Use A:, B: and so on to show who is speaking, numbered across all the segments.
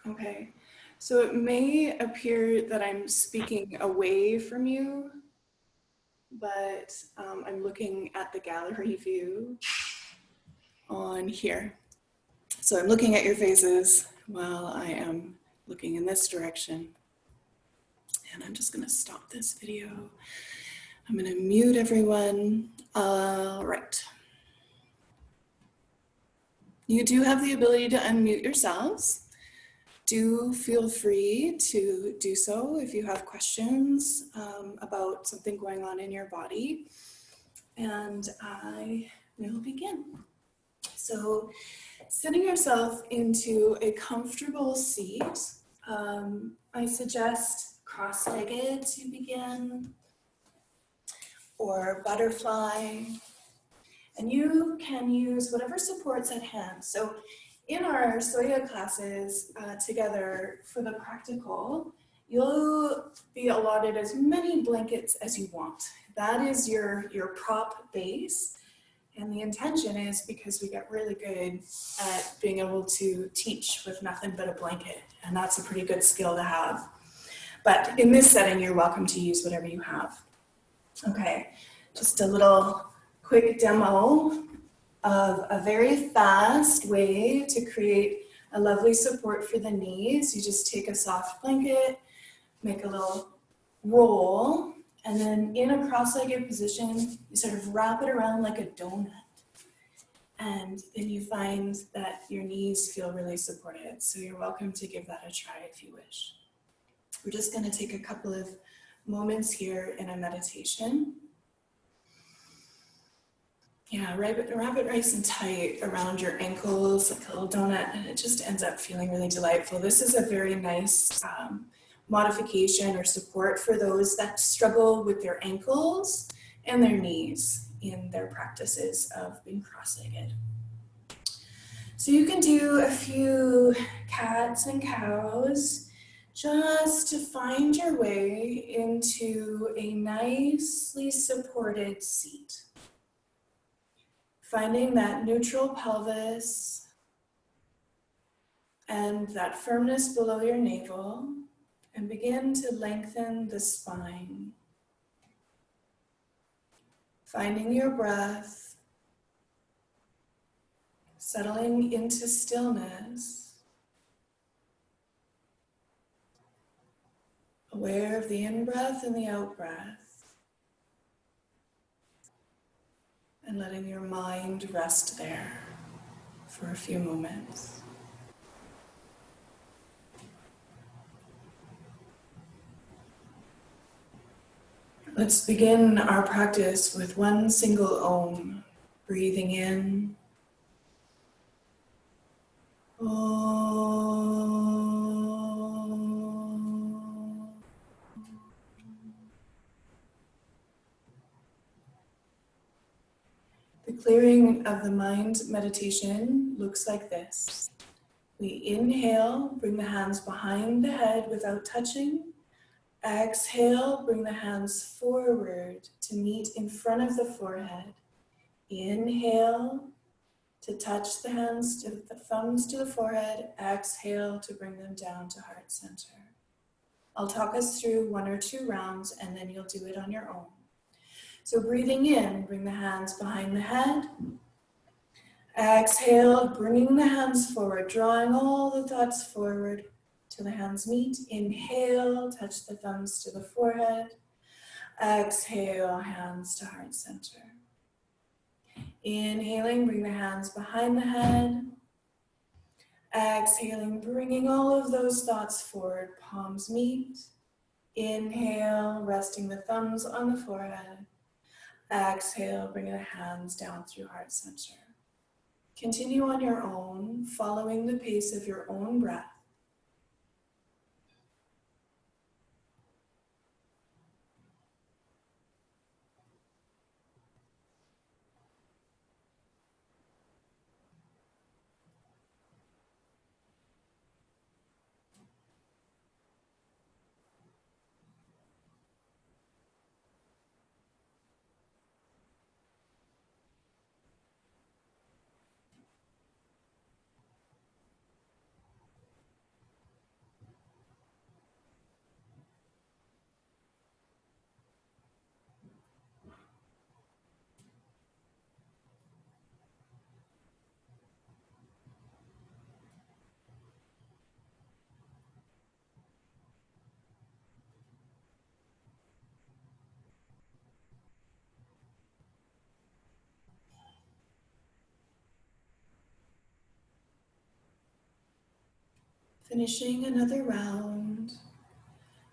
A: Okay, so it may appear that I'm speaking away from you, but I'm looking at the gallery view on here. So I'm looking at your faces while I am looking in this direction. And I'm just gonna stop this video. I'm gonna mute everyone. All right. You do have the ability to unmute yourselves. Do feel free to do so if you have questions about something going on in your body. And I will begin. So sitting yourself into a comfortable seat, I suggest cross-legged to begin, or butterfly. And you can use whatever supports at hand. So in our SOYA classes together for the practical, you'll be allotted as many blankets as you want. That is your prop base. And the intention is because we get really good at being able to teach with nothing but a blanket. And that's a pretty good skill to have. But in this setting, you're welcome to use whatever you have. Okay, just a little quick demo of a very fast way to create a lovely support for the knees. You just take a soft blanket, make a little roll, and then in a cross-legged position, you sort of wrap it around like a donut. And then you find that your knees feel really supported. So you're welcome to give that a try if you wish. We're just going to take a couple of moments here in a meditation. Yeah, wrap it nice and tight around your ankles, like a little donut, and it just ends up feeling really delightful. This is a very nice modification or support for those that struggle with their ankles and their knees in their practices of being cross-legged. So you can do a few cats and cows just to find your way into a nicely supported seat. Finding that neutral pelvis and that firmness below your navel, and begin to lengthen the spine. Finding your breath, settling into stillness, aware of the in-breath and the out-breath, and letting your mind rest there for a few moments. Let's begin our practice with one single Om, breathing in. Om. The clearing of the mind meditation looks like this. We inhale, bring the hands behind the head without touching. Exhale, bring the hands forward to meet in front of the forehead. Inhale to touch the hands, to the thumbs to the forehead. Exhale to bring them down to heart center. I'll talk us through 1 or 2 rounds and then you'll do it on your own. So breathing in, bring the hands behind the head. Exhale, bringing the hands forward, drawing all the thoughts forward till the hands meet. Inhale, touch the thumbs to the forehead. Exhale, hands to heart center. Inhaling, bring the hands behind the head. Exhaling, bringing all of those thoughts forward, palms meet. Inhale, resting the thumbs on the forehead. Exhale, bringing the hands down through heart center. Continue on your own, following the pace of your own breath. Finishing another round.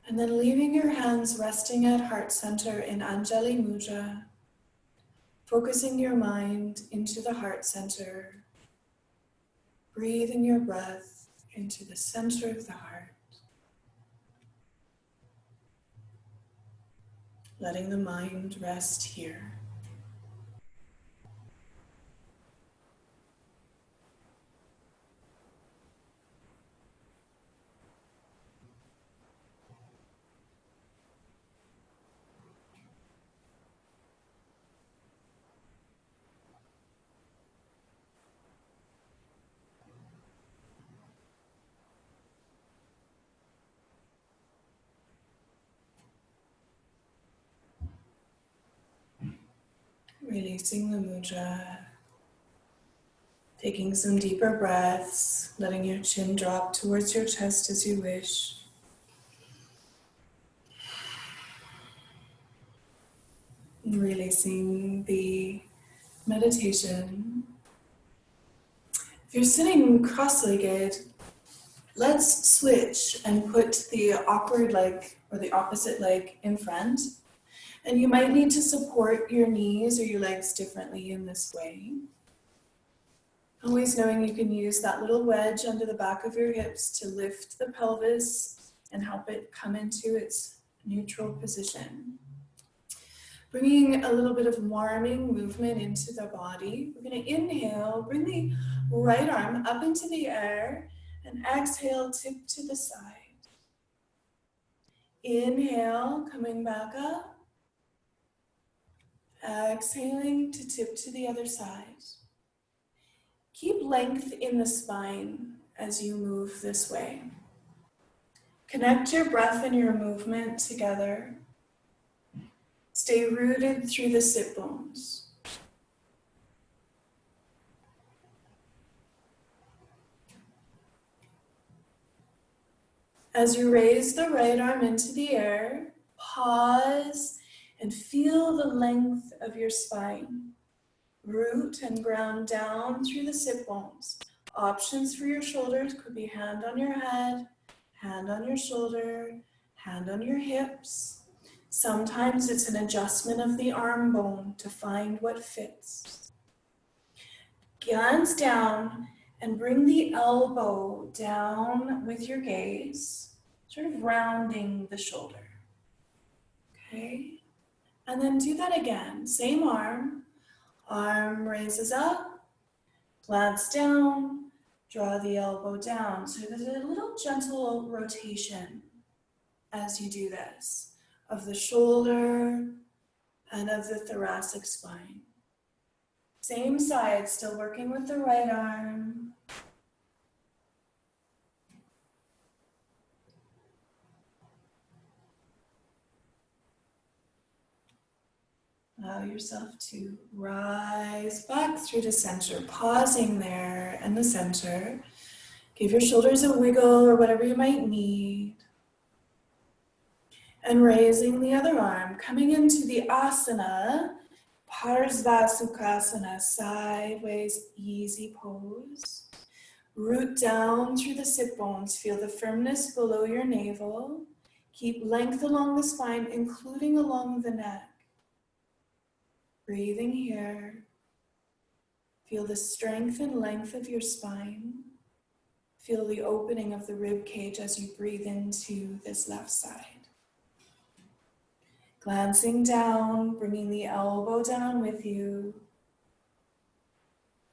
A: And then leaving your hands resting at heart center in Anjali Mudra. Focusing your mind into the heart center. Breathing your breath into the center of the heart. Letting the mind rest here. Releasing the mudra. Taking some deeper breaths, letting your chin drop towards your chest as you wish. And releasing the meditation. If you're sitting cross-legged, let's switch and put the awkward leg or the opposite leg in front. And you might need to support your knees or your legs differently in this way. Always knowing you can use that little wedge under the back of your hips to lift the pelvis and help it come into its neutral position. Bringing a little bit of warming movement into the body. We're going to inhale, bring the right arm up into the air, and exhale, tip to the side. Inhale, coming back up. Exhaling to tip to the other side. Keep length in the spine as you move this way. Connect your breath and your movement together. Stay rooted through the sit bones. As you raise the right arm into the air, pause and feel the length of your spine. Root and ground down through the sit bones. Options for your shoulders could be hand on your head, hand on your shoulder, hand on your hips. Sometimes it's an adjustment of the arm bone to find what fits. Glance down and bring the elbow down with your gaze, sort of rounding the shoulder. Okay? And then do that again. Same arm. Arm raises up, glance down, draw the elbow down. So there's a little gentle rotation as you do this, of the shoulder and of the thoracic spine. Same side, still working with the right arm. Allow yourself to rise back through the center, pausing there in the center. Give your shoulders a wiggle or whatever you might need. And raising the other arm, coming into the Asana, Parsvasukhasana, sideways easy pose. Root down through the sit bones, feel the firmness below your navel. Keep length along the spine, including along the neck. Breathing here, feel the strength and length of your spine. Feel the opening of the rib cage as you breathe into this left side. Glancing down, bringing the elbow down with you.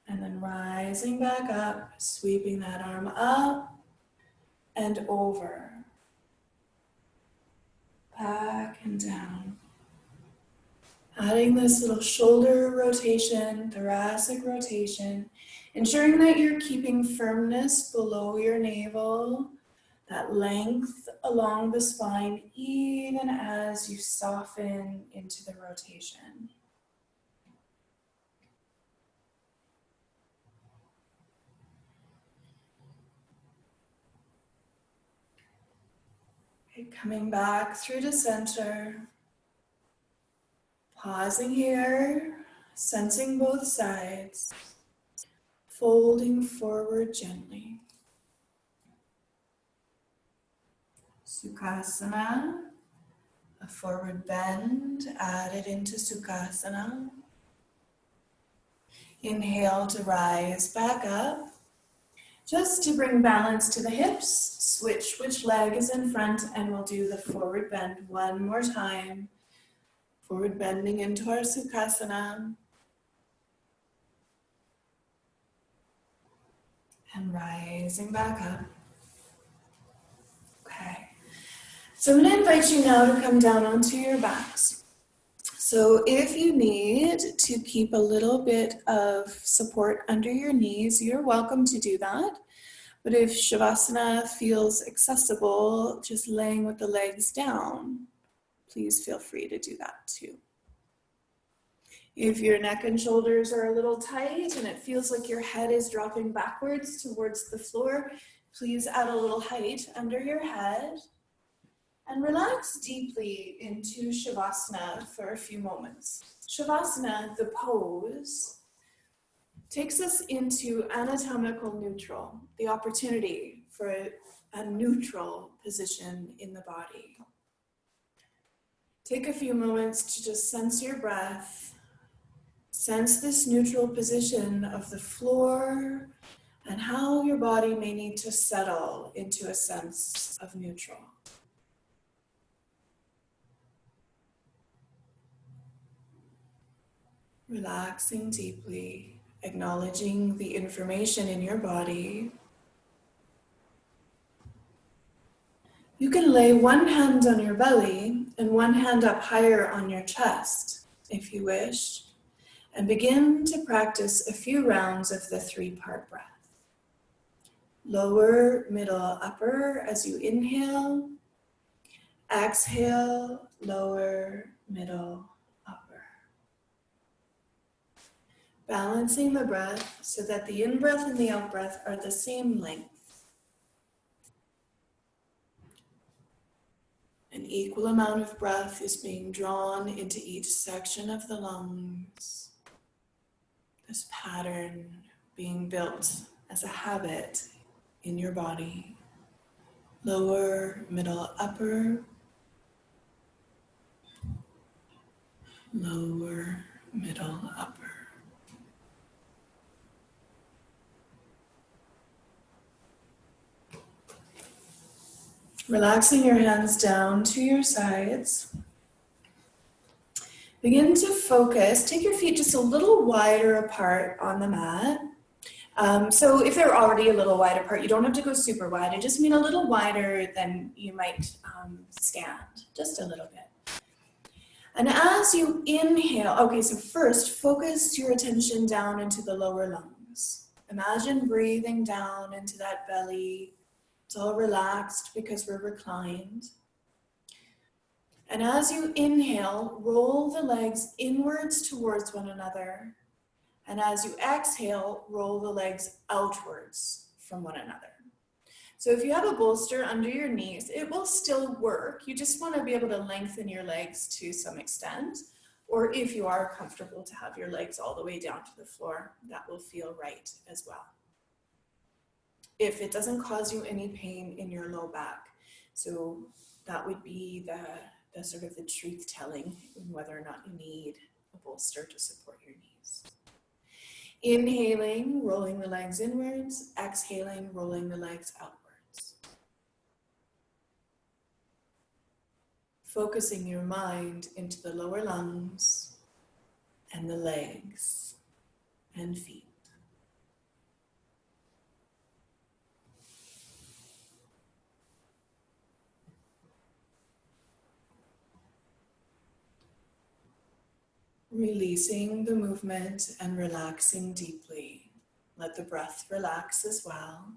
A: And then rising back up, sweeping that arm up and over. Back and down. Adding this little shoulder rotation, thoracic rotation, ensuring that you're keeping firmness below your navel, that length along the spine, even as you soften into the rotation. Okay, coming back through to center. Pausing here, sensing both sides, folding forward gently. Sukhasana, a forward bend added into Sukhasana. Inhale to rise back up. Just to bring balance to the hips, switch which leg is in front and we'll do the forward bend one more time. Forward bending into our Sukhasana. And rising back up. Okay. So I'm going to invite you now to come down onto your backs. So if you need to keep a little bit of support under your knees, you're welcome to do that. But if Shavasana feels accessible, just laying with the legs down, please feel free to do that too. If your neck and shoulders are a little tight and it feels like your head is dropping backwards towards the floor, please add a little height under your head and relax deeply into Shavasana for a few moments. Shavasana, the pose, takes us into anatomical neutral, the opportunity for a neutral position in the body. Take a few moments to just sense your breath, sense this neutral position of the floor and how your body may need to settle into a sense of neutral. Relaxing deeply, acknowledging the information in your body. You can lay one hand on your belly and one hand up higher on your chest, if you wish, and begin to practice a few rounds of the three-part breath. Lower, middle, upper as you inhale. Exhale, lower, middle, upper. Balancing the breath so that the in-breath and the out-breath are the same length. An equal amount of breath is being drawn into each section of the lungs. This pattern being built as a habit in your body. Lower, middle, upper. Lower, middle, upper. Relaxing your hands down to your sides. Begin to focus. Take your feet just a little wider apart on the mat. So if they're already a little wide apart, you don't have to go super wide. I just mean a little wider than you might stand, just a little bit. And as you inhale, okay, so first focus your attention down into the lower lungs. Imagine breathing down into that belly. It's all relaxed because we're reclined. And as you inhale, roll the legs inwards towards one another. And as you exhale, roll the legs outwards from one another. So if you have a bolster under your knees, it will still work. You just want to be able to lengthen your legs to some extent. Or if you are comfortable to have your legs all the way down to the floor, that will feel right as well. If it doesn't cause you any pain in your low back. So that would be the sort of the truth telling in whether or not you need a bolster to support your knees. Inhaling, rolling the legs inwards. Exhaling, rolling the legs outwards. Focusing your mind into the lower lungs and the legs and feet. Releasing the movement and relaxing deeply. Let the breath relax as well.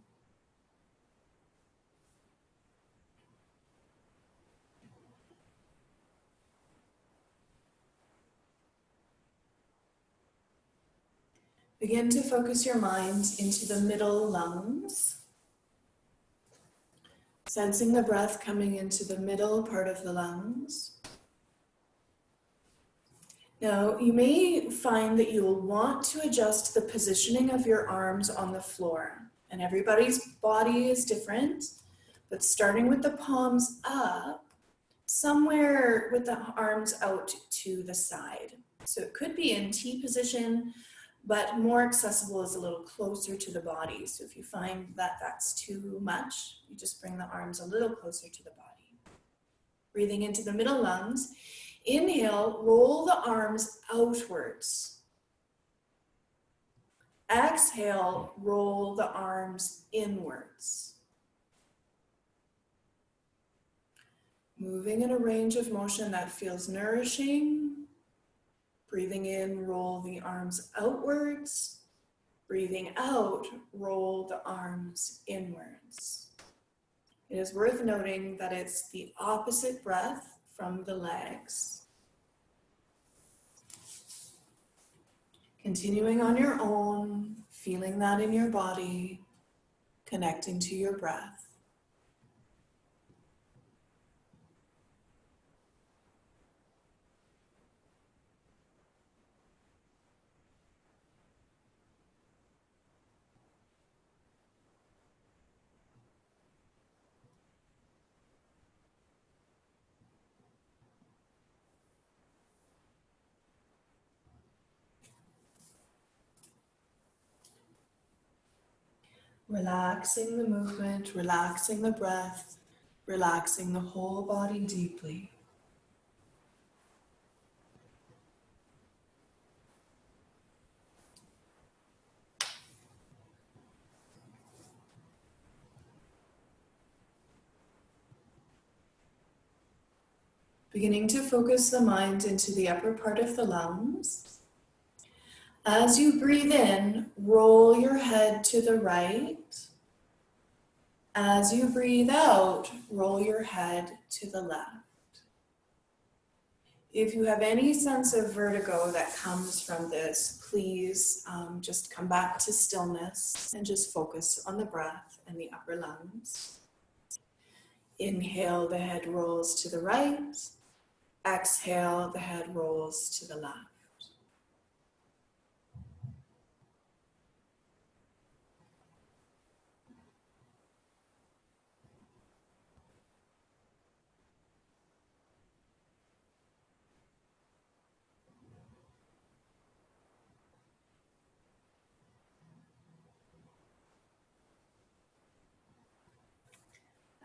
A: Begin to focus your mind into the middle lungs. Sensing the breath coming into the middle part of the lungs. Now, you may find that you will want to adjust the positioning of your arms on the floor. And everybody's body is different, But starting with the palms up, somewhere with the arms out to the side. So it could be in T position, but more accessible is a little closer to the body. So if you find that that's too much, you just bring the arms a little closer to the body. Breathing into the middle lungs. Inhale, roll the arms outwards. Exhale, roll the arms inwards. Moving in a range of motion that feels nourishing. Breathing in, roll the arms outwards. Breathing out, roll the arms inwards. It is worth noting that it's the opposite breath from the legs. Continuing on your own, feeling that in your body, connecting to your breath. Relaxing the movement, relaxing the breath, relaxing the whole body deeply. Beginning to focus the mind into the upper part of the lungs. As you breathe in, roll your head to the right. As you breathe out, roll your head to the left. If you have any sense of vertigo that comes from this, please just come back to stillness and just focus on the breath and the upper lungs. Inhale, the head rolls to the right. Exhale, the head rolls to the left.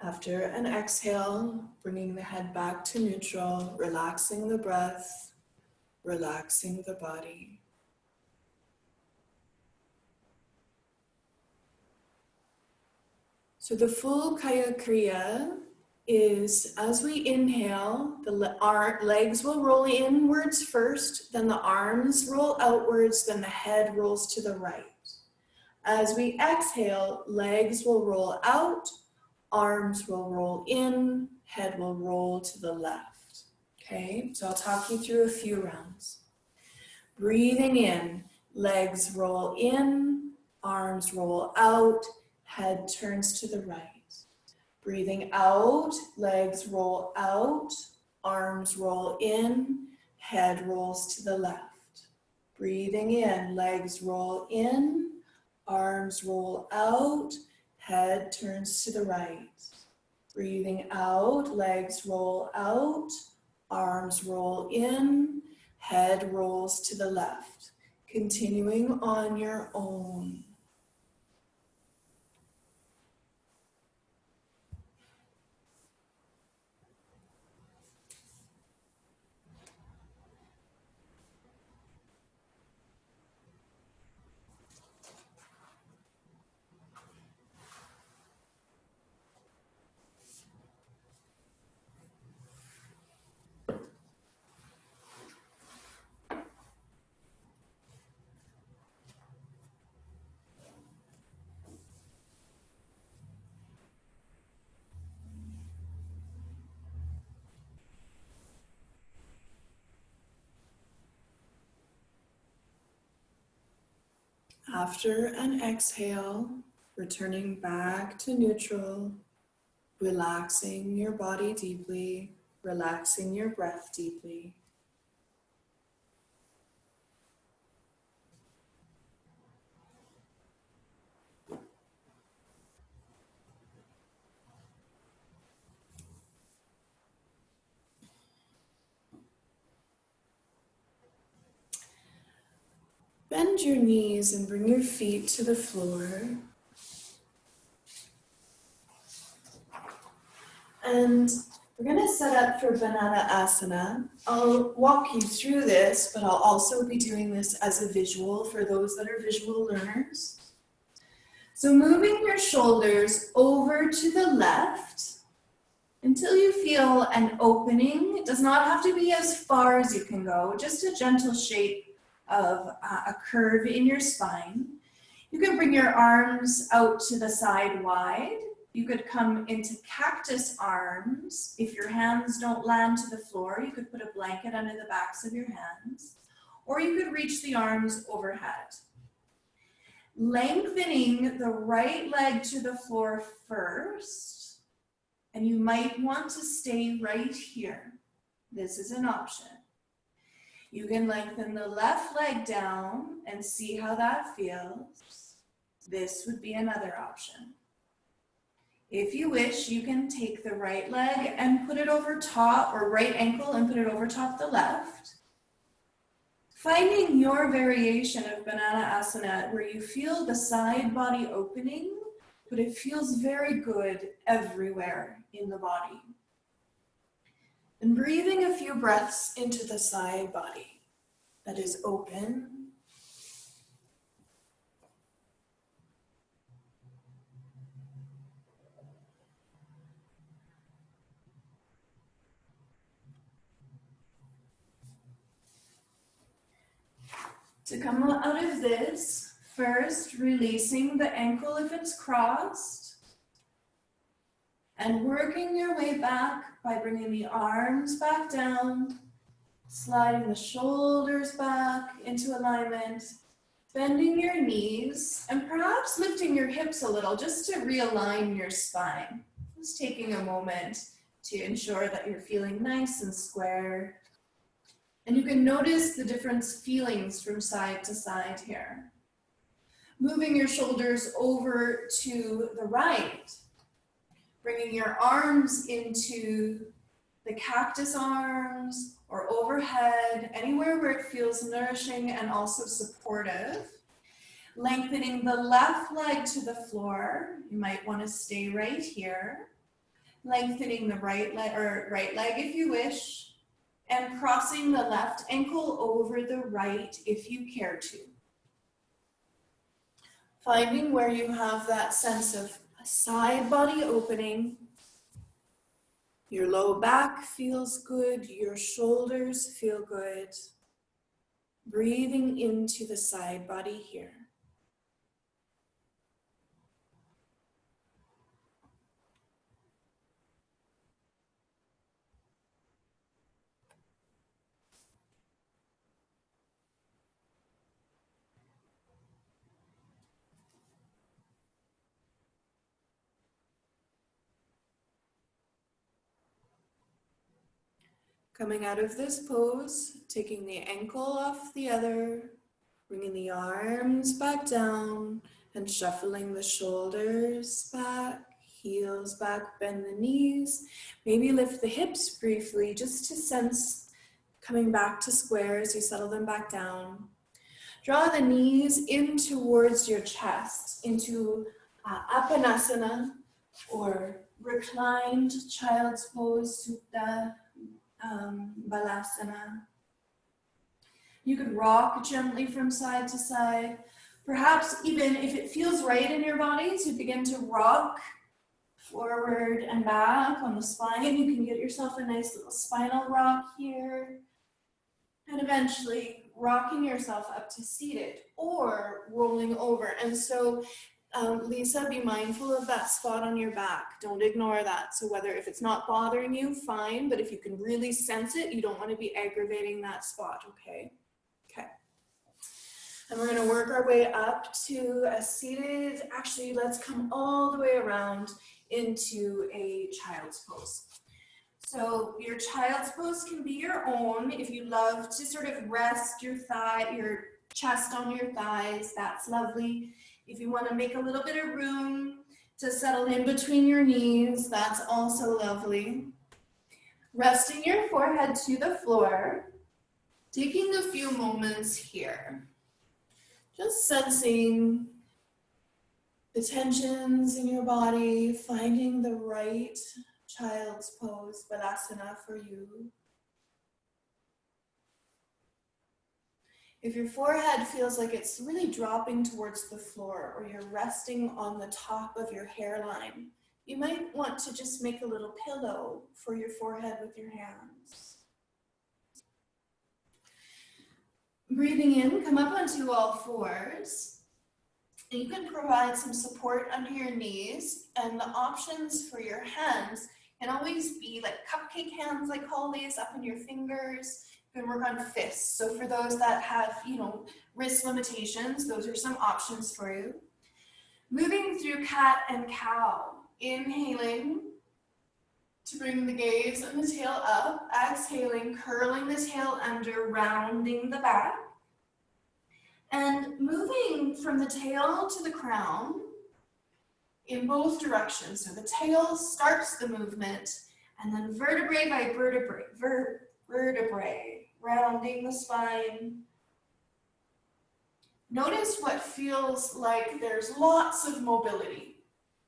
A: After an exhale, bringing the head back to neutral, relaxing the breath, relaxing the body. So the full Kaya Kriya is, as we inhale, our legs will roll inwards first, then the arms roll outwards, then the head rolls to the right. As we exhale, legs will roll out, arms will roll in, head will roll to the left. Okay, so I'll talk you through a few rounds. Breathing in, legs roll in, arms roll out, head turns to the right. Breathing out, legs roll out, arms roll in, head rolls to the left. Breathing in, legs roll in, arms roll out, head turns to the right. Breathing out, legs roll out, arms roll in, head rolls to the left. Continuing on your own. After an exhale, returning back to neutral, relaxing your body deeply, relaxing your breath deeply. bend your knees and bring your feet to the floor. And we're going to set up for Banana Asana. I'll walk you through this, but I'll also be doing this as a visual for those that are visual learners. So moving your shoulders over to the left until you feel an opening. It does not have to be as far as you can go, just a gentle shape of a curve in your spine. You can bring your arms out to the side wide. You could come into cactus arms. If your hands don't land to the floor, you could put a blanket under the backs of your hands, or you could reach the arms overhead. Lengthening the right leg to the floor first, and you might want to stay right here. This is an option. You can lengthen the left leg down and see how that feels. This would be another option. If you wish, you can take the right leg and put it over top, or right ankle and put it over top the left. Finding your variation of Banana Asana where you feel the side body opening, but it feels very good everywhere in the body. And breathing a few breaths into the side body that is open. To come out of this, first releasing the ankle if it's crossed, and working your way back by bringing the arms back down, sliding the shoulders back into alignment, bending your knees, and perhaps lifting your hips a little just to realign your spine. Just taking a moment to ensure that you're feeling nice and square. And you can notice the different feelings from side to side here. Moving your shoulders over to the right, bringing your arms into the cactus arms or overhead, anywhere where it feels nourishing and also supportive. Lengthening the left leg to the floor. You might want to stay right here. Lengthening the right leg if you wish. And crossing the left ankle over the right if you care to. Finding where you have that sense of a side body opening. Your low back feels good, your shoulders feel good. Breathing into the side body here. Coming out of this pose, taking the ankle off the other, bringing the arms back down and shuffling the shoulders back, heels back, bend the knees. Maybe lift the hips briefly just to sense coming back to square as you settle them back down. Draw the knees in towards your chest into Apanasana or reclined child's pose, Supta Balasana. You could rock gently from side to side. Perhaps even if it feels right in your body to begin to rock forward and back on the spine. You can get yourself a nice little spinal rock here. And eventually rocking yourself up to seated or rolling over. And so Lisa, be mindful of that spot on your back. Don't ignore that. So if it's not bothering you, fine. But if you can really sense it, you don't want to be aggravating that spot, okay? Okay. And we're going to work our way up to a seated, actually, let's come all the way around into a child's pose. So your child's pose can be your own. If you love to sort of rest your chest on your thighs, that's lovely. If you want to make a little bit of room to settle in between your knees, that's also lovely. Resting your forehead to the floor, taking a few moments here Just sensing the tensions in your body, finding the right child's pose, Tadasana, for you. If your forehead feels like it's really dropping towards the floor, or you're resting on the top of your hairline, you might want to just make a little pillow for your forehead with your hands. Breathing in, come up onto all fours. And you can provide some support under your knees, and the options for your hands can always be like cupcake hands, I call these, up in your fingers. You can work on fists. So for those that have, wrist limitations, those are some options for you. Moving through cat and cow. Inhaling to bring the gaze and the tail up. Exhaling, curling the tail under, rounding the back. And moving from the tail to the crown in both directions. So the tail starts the movement, and then vertebrae by vertebrae, rounding the spine. Notice what feels like there's lots of mobility,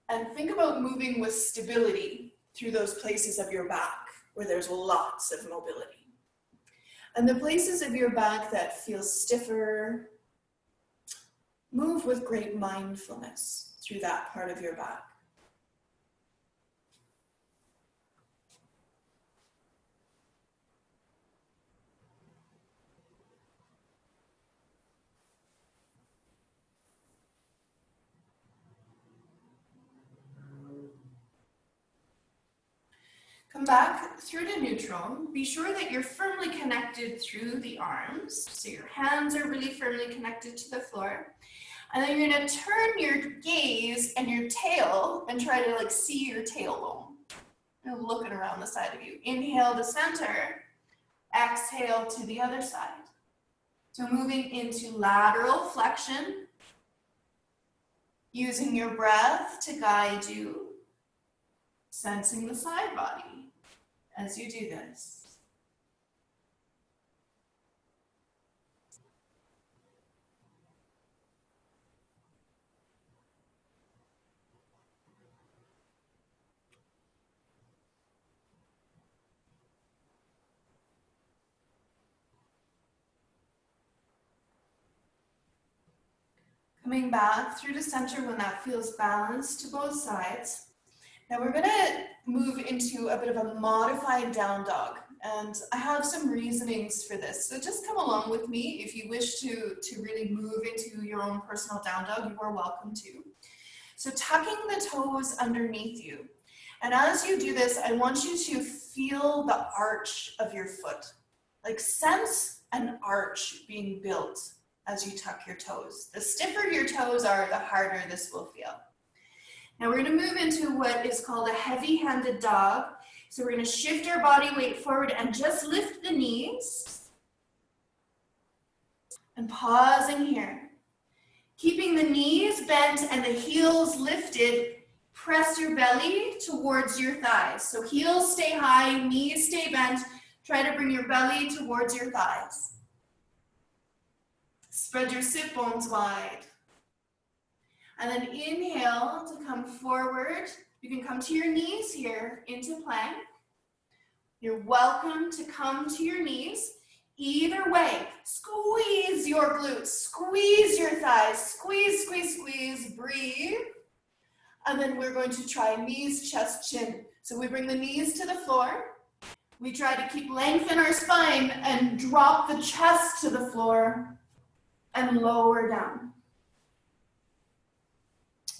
A: and think about moving with stability through those places of your back where there's lots of mobility. And the places of your back that feel stiffer, move with great mindfulness through that part of your back. Come back through to neutral. Be sure that you're firmly connected through the arms. So your hands are really firmly connected to the floor. And then you're gonna turn your gaze and your tail and try to see your tailbone. You're looking around the side of you. Inhale to center, exhale to the other side. So moving into lateral flexion, using your breath to guide you, sensing the side body as you do this. Coming back through to center when that feels balanced to both sides. Now we're gonna move into a bit of a modified down dog, and I have some reasonings for this. So just come along with me if you wish to really move into your own personal down dog, you are welcome to. So tucking the toes underneath you. And as you do this, I want you to feel the arch of your foot. Sense an arch being built as you tuck your toes. The stiffer your toes are, the harder this will feel. Now we're gonna move into what is called a heavy-handed dog. So we're gonna shift our body weight forward and just lift the knees. And pausing here. Keeping the knees bent and the heels lifted, press your belly towards your thighs. So heels stay high, knees stay bent. Try to bring your belly towards your thighs. Spread your sit bones wide. And then inhale to come forward. You can come to your knees here into plank. You're welcome to come to your knees. Either way, squeeze your glutes, squeeze your thighs, squeeze, squeeze, squeeze, breathe. And then we're going to try knees, chest, chin. So we bring the knees to the floor. We try to keep length in our spine and drop the chest to the floor and lower down.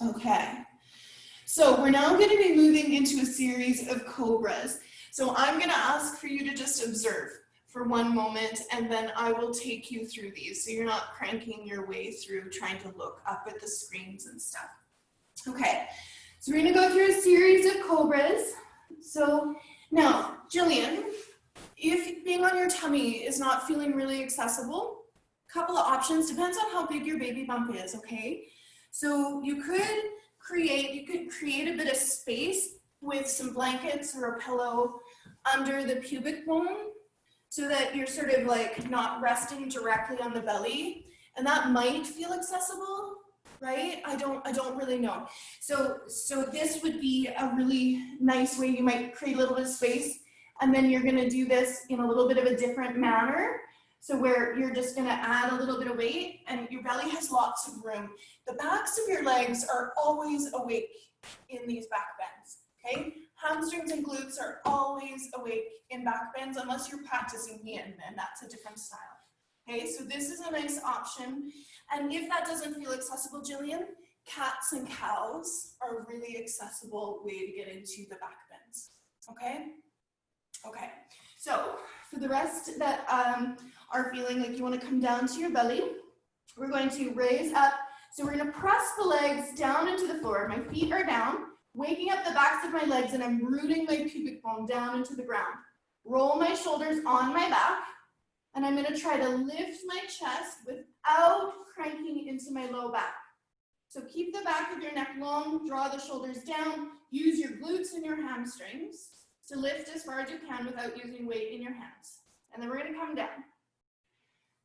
A: Okay, so we're now going to be moving into a series of cobras. So I'm going to ask for you to just observe for one moment, and then I will take you through these so you're not cranking your way through trying to look up at the screens and stuff. Okay, so we're going to go through a series of cobras. So now, Jillian, if being on your tummy is not feeling really accessible, a couple of options, depends on how big your baby bump is, okay? So you could create a bit of space with some blankets or a pillow under the pubic bone so that you're sort of not resting directly on the belly, And that might feel accessible, right? I don't really know. So this would be a really nice way. You might create a little bit of space, and then you're gonna do this in a little bit of a different manner. So where you're just gonna add a little bit of weight and your belly has lots of room. The backs of your legs are always awake in these back bends, okay? Hamstrings and glutes are always awake in back bends unless you're practicing yin, and that's a different style. Okay, so this is a nice option. And if that doesn't feel accessible, Jillian, cats and cows are a really accessible way to get into the back bends, okay? Okay, so for the rest that are feeling like you want to come down to your belly, we're going to raise up. So we're going to press the legs down into the floor. My feet are down, waking up the backs of my legs, and I'm rooting my pubic bone down into the ground. Roll my shoulders on my back, and I'm going to try to lift my chest without cranking into my low back. So keep the back of your neck long, draw the shoulders down, use your glutes and your hamstrings to lift as far as you can without using weight in your hands. And then we're going to come down.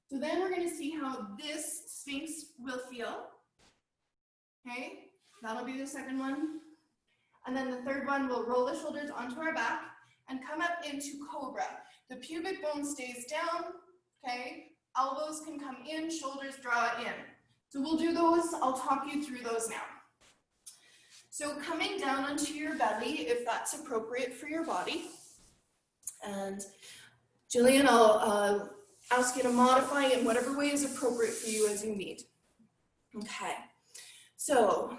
A: So then we're going to see how this Sphinx will feel. Okay, that'll be the second one. And then the third one, we'll roll the shoulders onto our back and come up into Cobra. The pubic bone stays down, okay? Elbows can come in, shoulders draw in. So we'll do those, I'll talk you through those now. So coming down onto your belly, if that's appropriate for your body. And Jillian, I'll ask you to modify in whatever way is appropriate for you as you need. Okay, so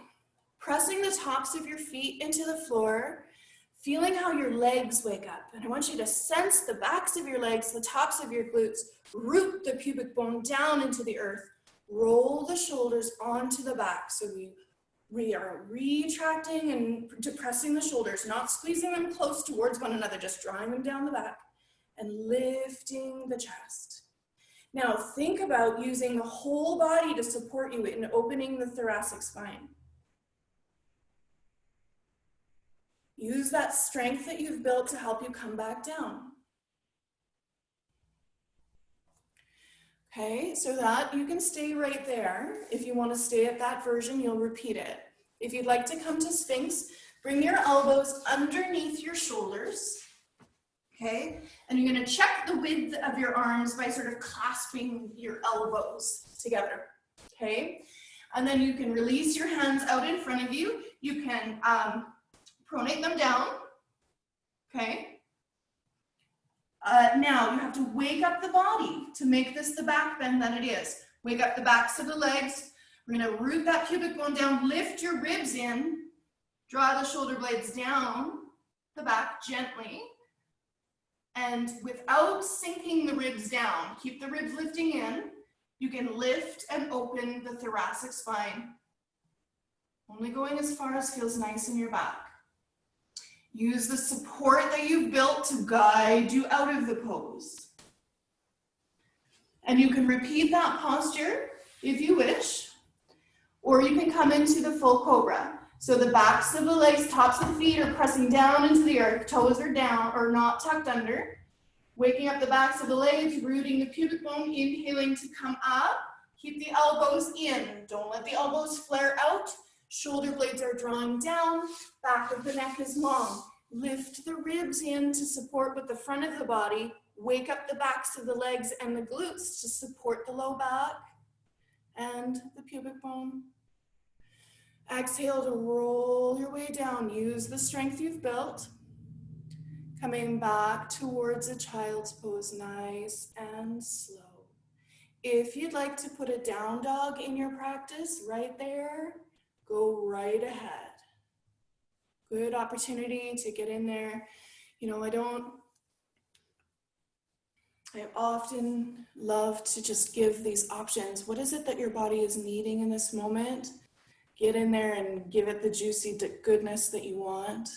A: pressing the tops of your feet into the floor, feeling how your legs wake up. And I want you to sense the backs of your legs, the tops of your glutes, root the pubic bone down into the earth, roll the shoulders onto the back. So we are retracting and depressing the shoulders, not squeezing them close towards one another, just drawing them down the back and lifting the chest. Now think about using the whole body to support you in opening the thoracic spine. Use that strength that you've built to help you come back down. Okay, so that you can stay right there. If you want to stay at that version, you'll repeat it. If you'd like to come to Sphinx, bring your elbows underneath your shoulders. Okay, and you're going to check the width of your arms by sort of clasping your elbows together. Okay, and then you can release your hands out in front of you. You can pronate them down, okay? Now you have to wake up the body to make this the back bend that it is. Wake up the backs of the legs. We're gonna root that pubic bone down, lift your ribs in, draw the shoulder blades down the back gently, and without sinking the ribs down, keep the ribs lifting in, you can lift and open the thoracic spine. Only going as far as feels nice in your back. Use the support that you've built to guide you out of the pose. And you can repeat that posture if you wish, or you can come into the full Cobra. So the backs of the legs, tops of the feet are pressing down into the earth, toes are down or not tucked under. Waking up the backs of the legs, rooting the pubic bone, inhaling to come up. Keep the elbows in, don't let the elbows flare out. Shoulder blades are drawing down, back of the neck is long. Lift the ribs in to support with the front of the body. Wake up the backs of the legs and the glutes to support the low back and the pubic bone. Exhale to roll your way down. Use the strength you've built. Coming back towards a child's pose, nice and slow. If you'd like to put a down dog in your practice right there, go right ahead. Good opportunity to get in there. You know, I often love to just give these options. What is it that your body is needing in this moment? Get in there and give it the juicy goodness that you want.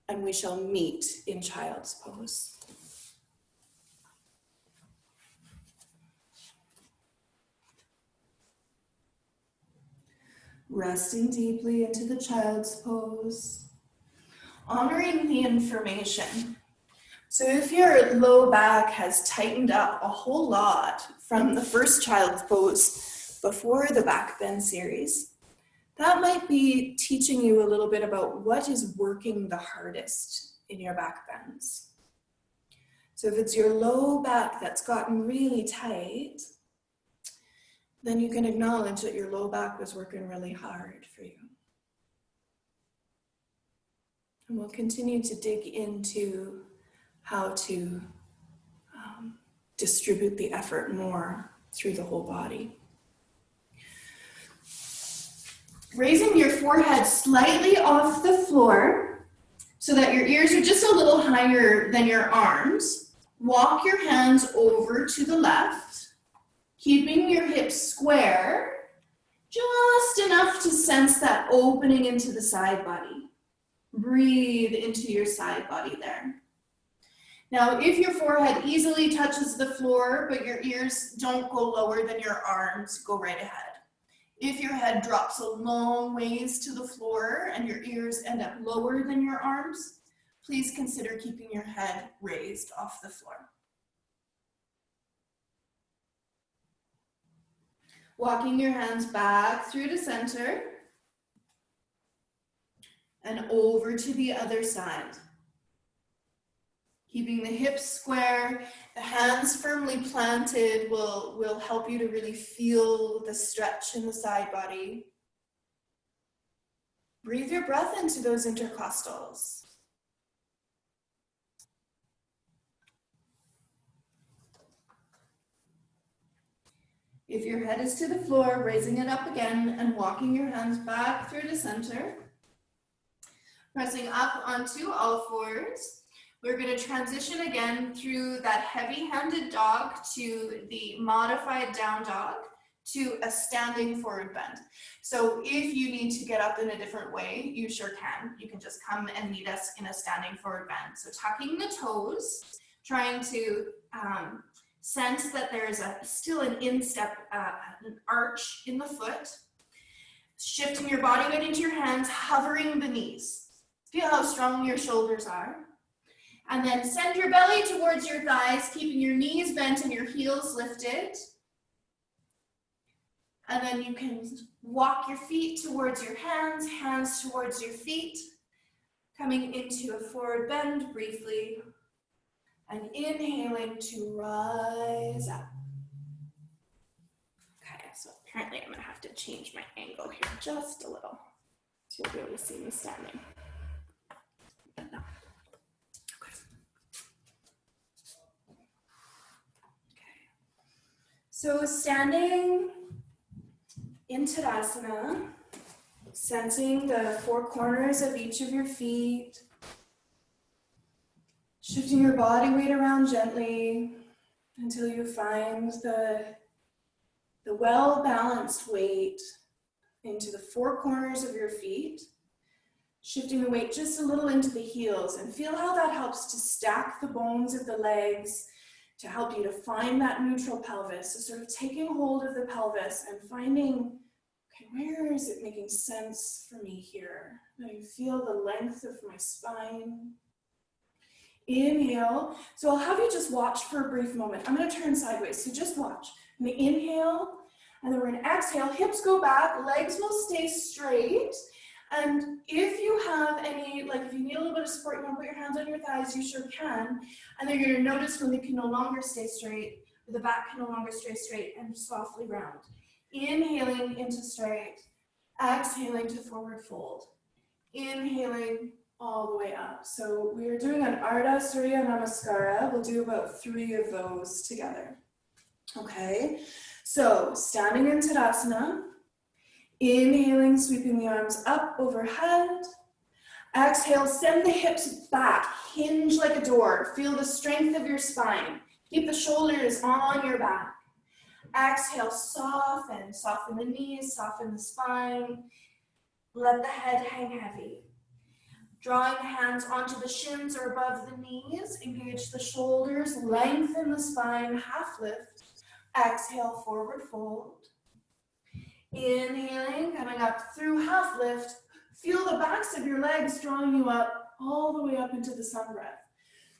A: And we shall meet in child's pose. Resting deeply into the child's pose. Honoring the information. So if your low back has tightened up a whole lot from the first child's pose before the back bend series, that might be teaching you a little bit about what is working the hardest in your back bends. So if it's your low back that's gotten really tight, then you can acknowledge that your low back was working really hard for you. And we'll continue to dig into how to distribute the effort more through the whole body. Raising your forehead slightly off the floor so that your ears are just a little higher than your arms. Walk your hands over to the left, keeping your hips square, just enough to sense that opening into the side body. Breathe into your side body there. Now, if your forehead easily touches the floor, but your ears don't go lower than your arms, go right ahead. If your head drops a long ways to the floor and your ears end up lower than your arms, please consider keeping your head raised off the floor. Walking your hands back through to center and over to the other side. Keeping the hips square, the hands firmly planted will help you to really feel the stretch in the side body. Breathe your breath into those intercostals. If your head is to the floor, raising it up again and walking your hands back through to center. Pressing up onto all fours. We're going to transition again through that heavy-handed dog to the modified down dog to a standing forward bend. So if you need to get up in a different way, you sure can. You can just come and meet us in a standing forward bend. So tucking the toes, trying to sense that there's still an instep, an arch in the foot. Shifting your body weight into your hands, hovering the knees. Feel how strong your shoulders are. And then send your belly towards your thighs, keeping your knees bent and your heels lifted. And then you can walk your feet towards your hands, hands towards your feet. Coming into a forward bend briefly. And inhaling to rise up. Okay, so apparently I'm going to have to change my angle here just a little. So you'll be able to see me standing. No. So standing in Tadasana, sensing the four corners of each of your feet, shifting your body weight around gently until you find the well-balanced weight into the four corners of your feet, shifting the weight just a little into the heels, and feel how that helps to stack the bones of the legs to help you to find that neutral pelvis. So sort of taking hold of the pelvis and finding, okay, where is it making sense for me here? I feel the length of my spine. Inhale. So I'll have you just watch for a brief moment. I'm going to turn sideways, so just watch. I'm going to inhale, and then we're going to exhale. Hips go back, legs will stay straight. And if you have any, like if you need a little bit of support, you want to put your hands on your thighs, you sure can. And then you're going to notice when they can no longer stay straight, or the back can no longer stay straight, and softly round. Inhaling into straight, exhaling to forward fold. Inhaling all the way up. So we are doing an Ardha Surya Namaskara. We'll do about 3 of those together. Okay, so standing in Tadasana. Inhaling, sweeping the arms up overhead. Exhale, send the hips back, hinge like a door. Feel the strength of your spine. Keep the shoulders on your back. Exhale, soften the knees, soften the spine. Let the head hang heavy. Drawing the hands onto the shins or above the knees. Engage the shoulders, lengthen the spine, half lift. Exhale, forward fold. Inhaling, coming up through half lift. Feel the backs of your legs drawing you up all the way up into the sun breath.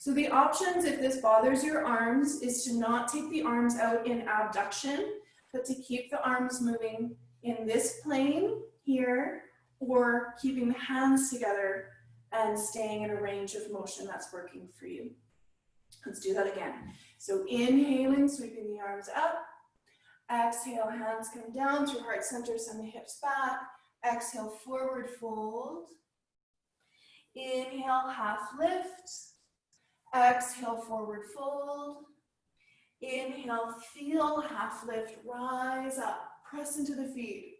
A: So the options, if this bothers your arms, is to not take the arms out in abduction, but to keep the arms moving in this plane here, or keeping the hands together and staying in a range of motion that's working for you. Let's do that again. So inhaling, sweeping the arms up. Exhale, hands come down through heart center, send the hips back. Exhale, forward fold. Inhale, half lift. Exhale, forward fold. Inhale, feel half lift, rise up, press into the feet.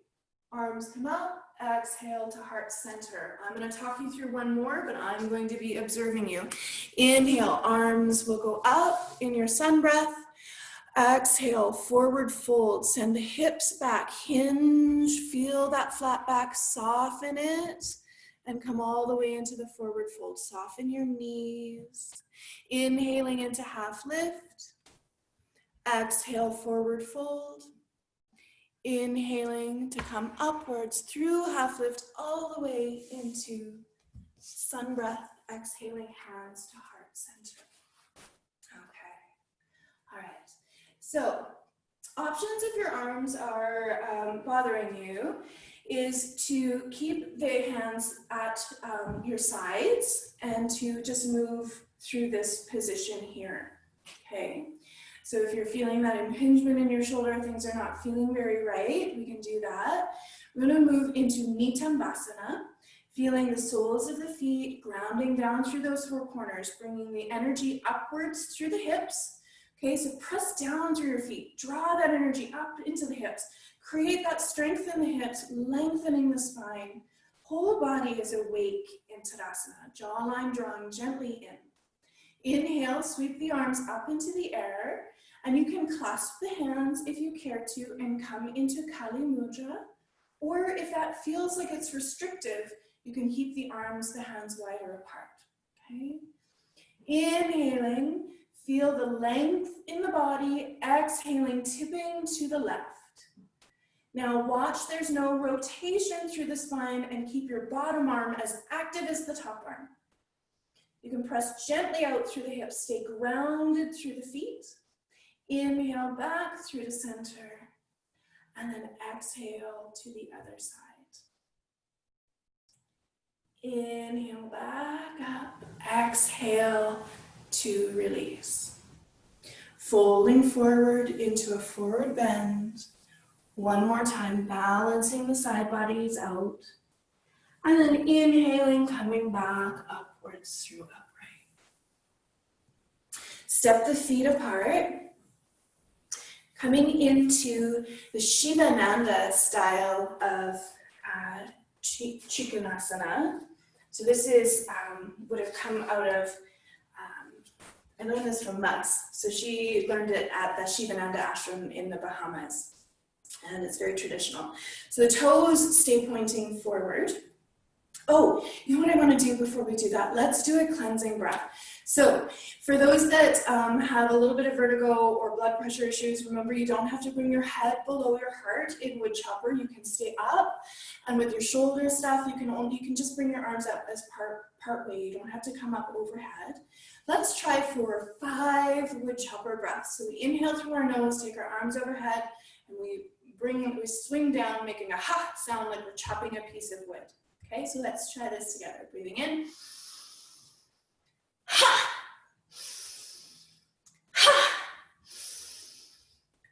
A: Arms come up, exhale to heart center. I'm going to talk you through one more, but I'm going to be observing you. Inhale, arms will go up in your sun breath. Exhale, forward fold, send the hips back, hinge, feel that flat back, soften it, and come all the way into the forward fold. Soften your knees. Inhaling into half lift. Exhale, forward fold. Inhaling to come upwards through half lift all the way into sun breath. Exhaling, hands to heart center. Okay. All right. So, options if your arms are bothering you is to keep the hands at your sides and to just move through this position here. Okay. So if you're feeling that impingement in your shoulder, things are not feeling very right, we can do that. We're going to move into Nittambasana, feeling the soles of the feet, grounding down through those four corners, bringing the energy upwards through the hips. Okay, so press down through your feet, draw that energy up into the hips, create that strength in the hips, lengthening the spine. Whole body is awake in Tadasana, jawline drawing gently in. Inhale, sweep the arms up into the air, and you can clasp the hands if you care to and come into Kali Mudra, or if that feels like it's restrictive, you can keep the arms, the hands wider apart, okay? Inhaling, feel the length in the body, exhaling, tipping to the left. Now watch there's no rotation through the spine and keep your bottom arm as active as the top arm. You can press gently out through the hips, stay grounded through the feet. Inhale back through the center, and then exhale to the other side. Inhale back up, exhale to release. Folding forward into a forward bend. One more time, balancing the side bodies out. And then inhaling, coming back upwards through upright. Step the feet apart. Coming into the Shivananda style of Trikonasana. So this is, would have come out of, I learned this from Mutz. So she learned it at the Shivananda ashram in the Bahamas. And it's very traditional. So the toes stay pointing forward. Oh, you know what I want to do before we do that? Let's do a cleansing breath. So for those that have a little bit of vertigo or blood pressure issues, remember you don't have to bring your head below your heart in wood chopper. You can stay up, and with your shoulder stuff, you can just bring your arms up as part way. You don't have to come up overhead. Let's try for 5 wood chopper breaths. So we inhale through our nose, take our arms overhead, and we swing down, making a ha sound like we're chopping a piece of wood. Okay, so let's try this together. Breathing in. Ha! Ha!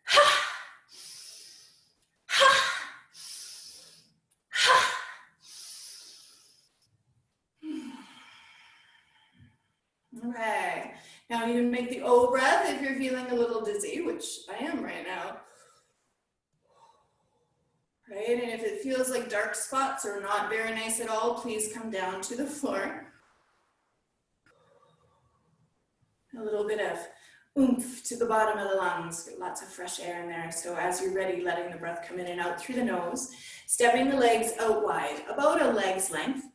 A: Ha! Ha! Ha! Okay, now you can make the O breath if you're feeling a little dizzy, which I am right now. Right, and if it feels like dark spots or not very nice at all, please come down to the floor. A little bit of oomph to the bottom of the lungs, get lots of fresh air in there. So as you're ready, letting the breath come in and out through the nose, stepping the legs out wide, about a leg's length.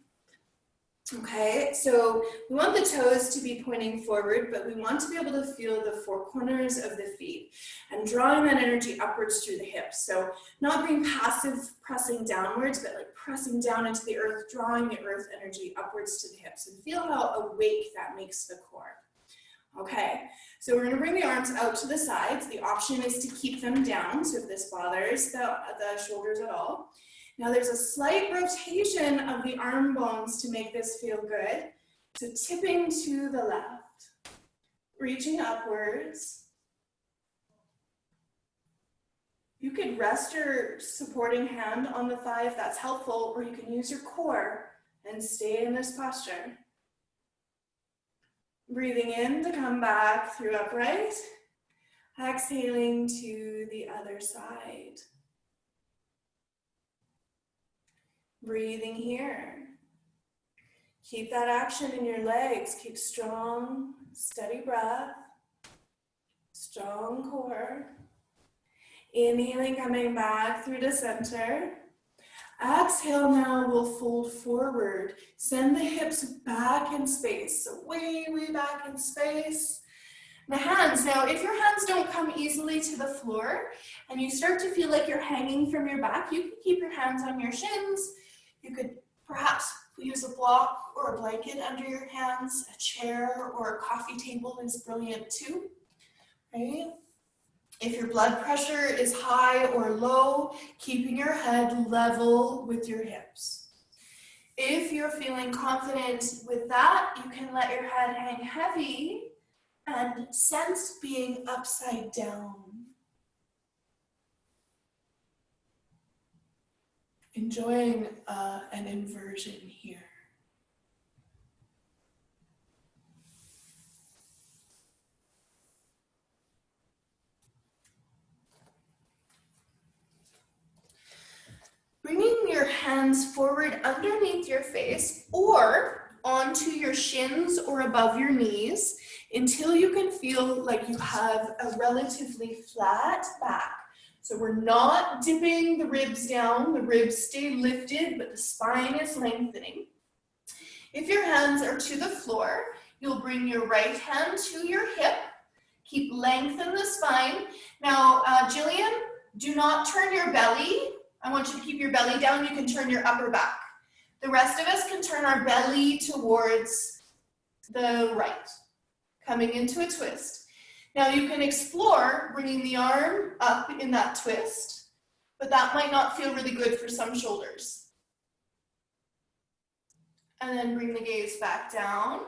A: Okay, so we want the toes to be pointing forward, but we want to be able to feel the 4 corners of the feet and drawing that energy upwards through the hips. So not being passive, pressing downwards, but like pressing down into the earth, drawing the earth energy upwards to the hips, and feel how awake that makes the core. Okay, so we're gonna bring the arms out to the sides. The option is to keep them down, so if this bothers the shoulders at all. Now there's a slight rotation of the arm bones to make this feel good. So tipping to the left, reaching upwards. You could rest your supporting hand on the thigh if that's helpful, or you can use your core and stay in this posture. Breathing in to come back through upright. Exhaling to the other side. Breathing here. Keep that action in your legs. Keep strong, steady breath. Strong core. Inhaling, coming back through to center. Exhale now, we'll fold forward. Send the hips back in space. So way, way back in space. The hands, now if your hands don't come easily to the floor and you start to feel like you're hanging from your back, you can keep your hands on your shins. You could perhaps use a block or a blanket under your hands. A chair or a coffee table is brilliant too, right? If your blood pressure is high or low, keeping your head level with your hips. If you're feeling confident with that, you can let your head hang heavy and sense being upside down. Enjoying an inversion here. Bringing your hands forward underneath your face or onto your shins or above your knees until you can feel like you have a relatively flat back. So we're not dipping the ribs down, the ribs stay lifted, but the spine is lengthening. If your hands are to the floor, you'll bring your right hand to your hip, keep length in the spine. Now, Jillian, do not turn your belly. I want you to keep your belly down. You can turn your upper back. The rest of us can turn our belly towards the right, coming into a twist. Now you can explore bringing the arm up in that twist, but that might not feel really good for some shoulders. And then bring the gaze back down.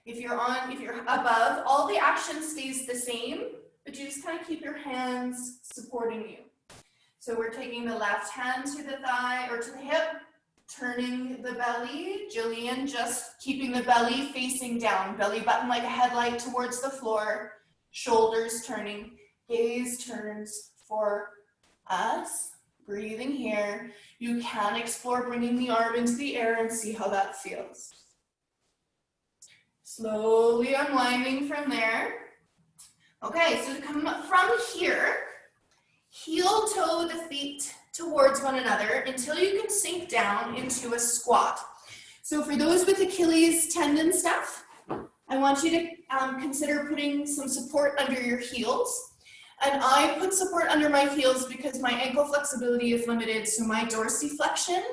A: If you're above, all the action stays the same, but you just kind of keep your hands supporting you. So we're taking the left hand to the thigh or to the hip, turning the belly. Jillian, just keeping the belly facing down, belly button like a headlight towards the floor, shoulders turning, gaze turns for us. Breathing here. You can explore bringing the arm into the air and see how that feels. Slowly unwinding from there. Okay, so to come up from here, heel toe the feet towards one another until you can sink down into a squat. So for those with Achilles tendon stuff, I want you to consider putting some support under your heels. And I put support under my heels because my ankle flexibility is limited, so my dorsiflexion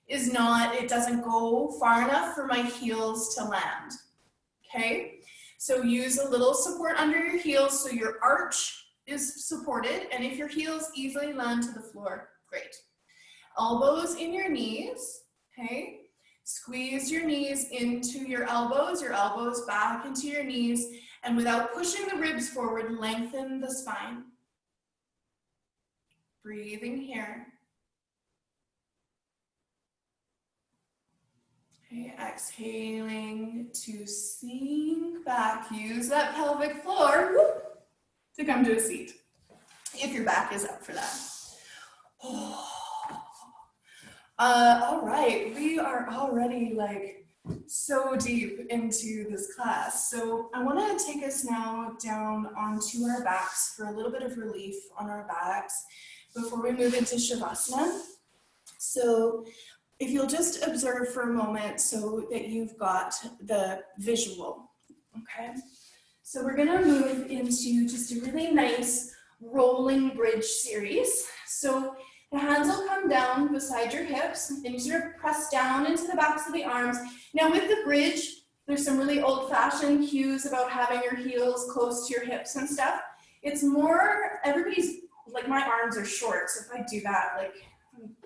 A: is not, it doesn't go far enough for my heels to land, okay? So use a little support under your heels so your arch is supported, and if your heels easily land to the floor, great. Elbows in your knees, okay? Squeeze your knees into your elbows back into your knees, and without pushing the ribs forward, lengthen the spine. Breathing here. Okay, exhaling to sink back. Use that pelvic floor to come to a seat, if your back is up for that. All right, we are already like so deep into this class. So I want to take us now down onto our backs for a little bit of relief on our backs before we move into Shavasana. So if you'll just observe for a moment so that you've got the visual, okay? So we're gonna move into just a really nice rolling bridge series. So the hands will come down beside your hips and you sort of press down into the backs of the arms. Now with the bridge, There's some really old-fashioned cues about having your heels close to your hips and stuff. It's more, everybody's, like my arms are short, so if I do that, like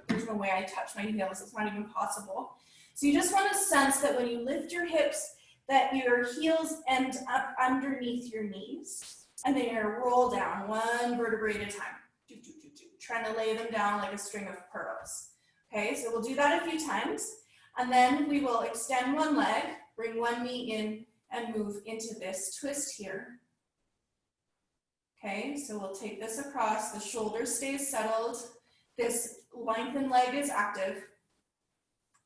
A: there's no way I touch my heels, it's not even possible. So you just want to sense that when you lift your hips, that your heels end up underneath your knees, and then you're gonna roll down one vertebrae at a time, trying to lay them down like a string of pearls. Okay, so we'll do that a few times, and then we will extend one leg, bring one knee in, and move into this twist here. Okay, so we'll take this across, the shoulder stays settled, this lengthened leg is active,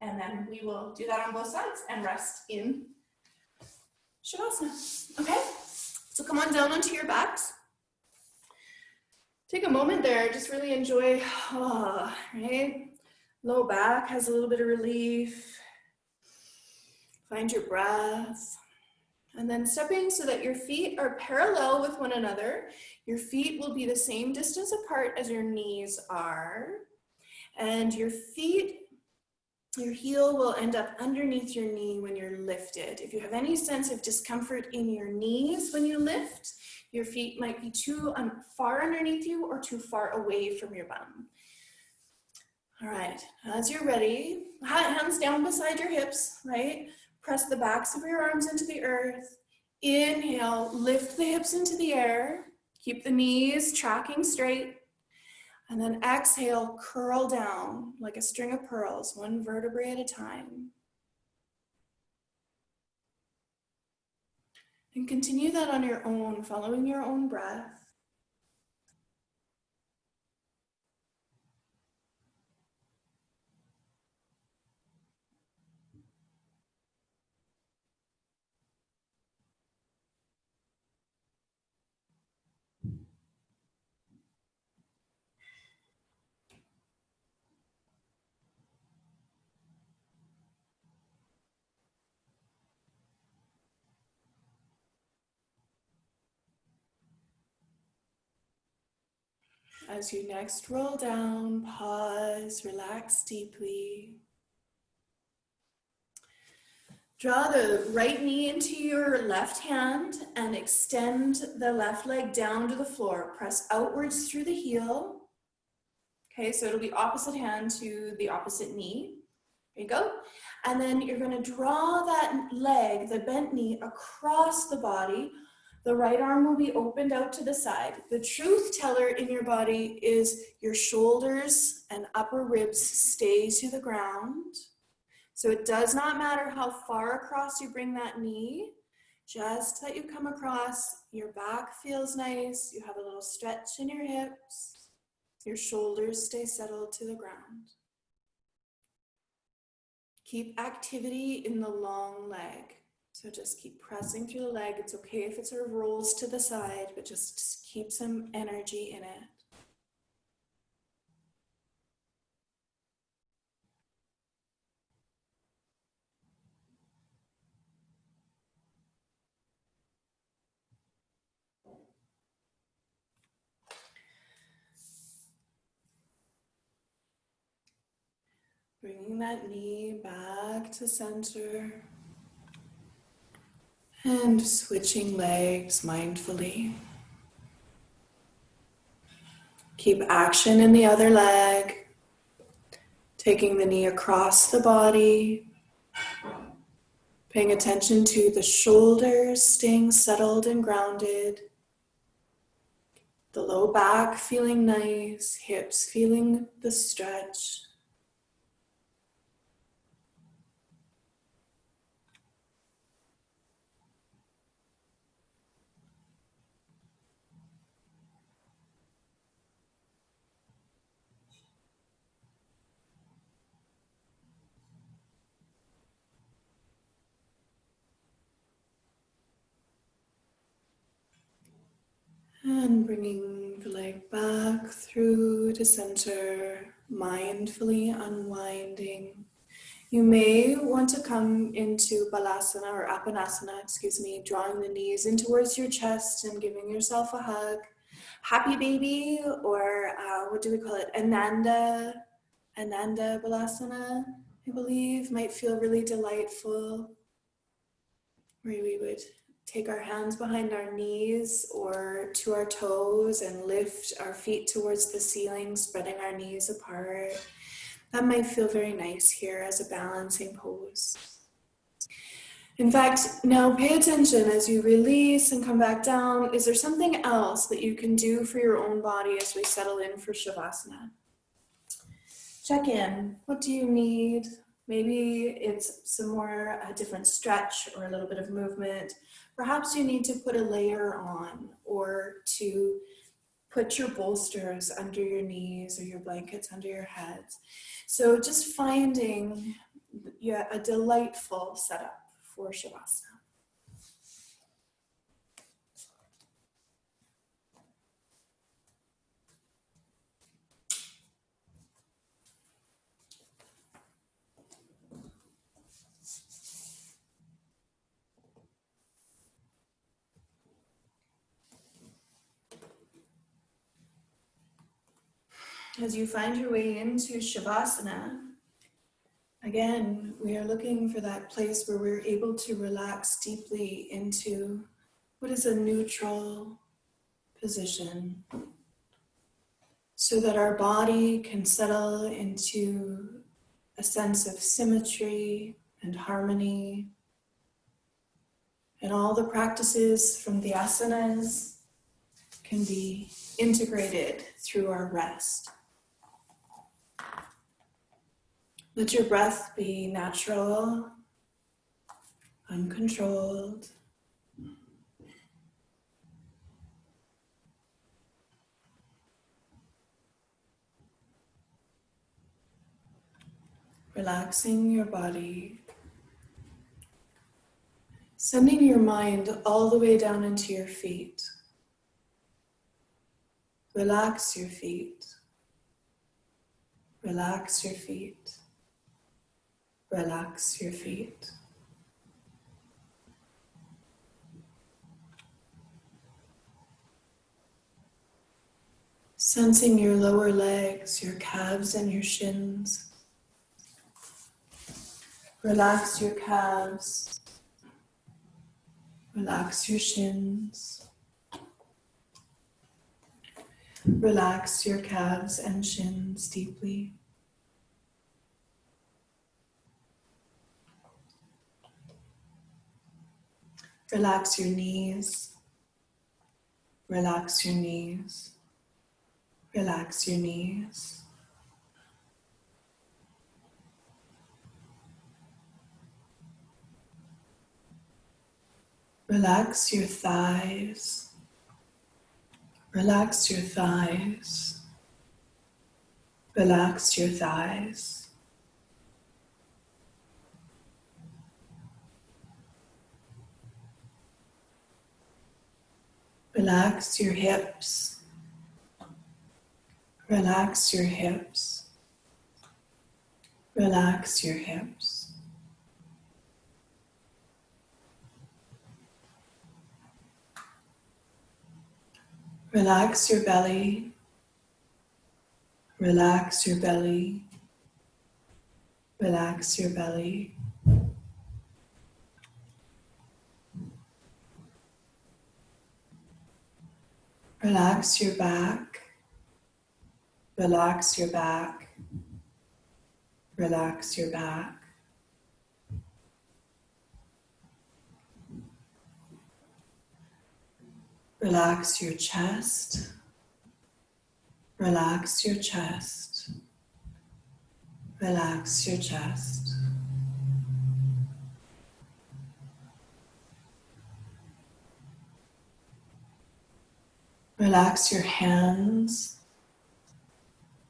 A: and then we will do that on both sides and rest in Shavasana. Okay, so come on down onto your backs. Take a moment there, just really enjoy, right? Low back has a little bit of relief. Find your breath. And then stepping so that your feet are parallel with one another. Your feet will be the same distance apart as your knees are. And your heel will end up underneath your knee when you're lifted. If you have any sense of discomfort in your knees when you lift, your feet might be too far underneath you or too far away from your bum. All right, as you're ready, hands down beside your hips, right? Press the backs of your arms into the earth. Inhale, lift the hips into the air. Keep the knees tracking straight. And then exhale, curl down like a string of pearls, one vertebrae at a time. And continue that on your own, following your own breath. As you next roll down, pause, relax deeply. Draw the right knee into your left hand and extend the left leg down to the floor. Press outwards through the heel. Okay, so it'll be opposite hand to the opposite knee. There you go. And then you're going to draw that leg, the bent knee, across the body. The right arm will be opened out to the side. The truth teller in your body is your shoulders and upper ribs stay to the ground. So it does not matter how far across you bring that knee, just that you come across, your back feels nice, you have a little stretch in your hips, your shoulders stay settled to the ground. Keep activity in the long leg. So just keep pressing through the leg. It's okay if it sort of rolls to the side, but just keep some energy in it. Bringing that knee back to center. And switching legs mindfully. Keep action in the other leg. Taking the knee across the body. Paying attention to the shoulders staying settled and grounded. The low back feeling nice, hips feeling the stretch. And bringing the leg back through to center, mindfully unwinding. You may want to come into Balasana or Apanasana, drawing the knees in towards your chest and giving yourself a hug. Happy baby, or what do we call it? Ananda Balasana, I believe, might feel really delightful. where we would take our hands behind our knees or to our toes and lift our feet towards the ceiling, spreading our knees apart. That might feel very nice here as a balancing pose. In fact, now pay attention as you release and come back down. Is there something else that you can do for your own body as we settle in for Shavasana? Check in. What do you need? Maybe it's some more different stretch or a little bit of movement. Perhaps you need to put a layer on or to put your bolsters under your knees or your blankets under your heads. So just finding a delightful setup for Shavasana. As you find your way into Shavasana, again, we are looking for that place where we're able to relax deeply into what is a neutral position so that our body can settle into a sense of symmetry and harmony. And all the practices from the asanas can be integrated through our rest. Let your breath be natural, uncontrolled. Relaxing your body. Sending your mind all the way down into your feet. Relax your feet. Relax your feet. Relax your feet. Sensing your lower legs, your calves and your shins. Relax your calves. Relax your shins. Relax your calves and shins deeply. Relax your knees. Relax your knees. Relax your knees. Relax your thighs. Relax your thighs. Relax your thighs. Relax your hips. Relax your hips. Relax your hips. Relax your belly. Relax your belly. Relax your belly. Relax your back. Relax your back. Relax your back. Relax your chest. Relax your chest. Relax your chest. Relax your hands.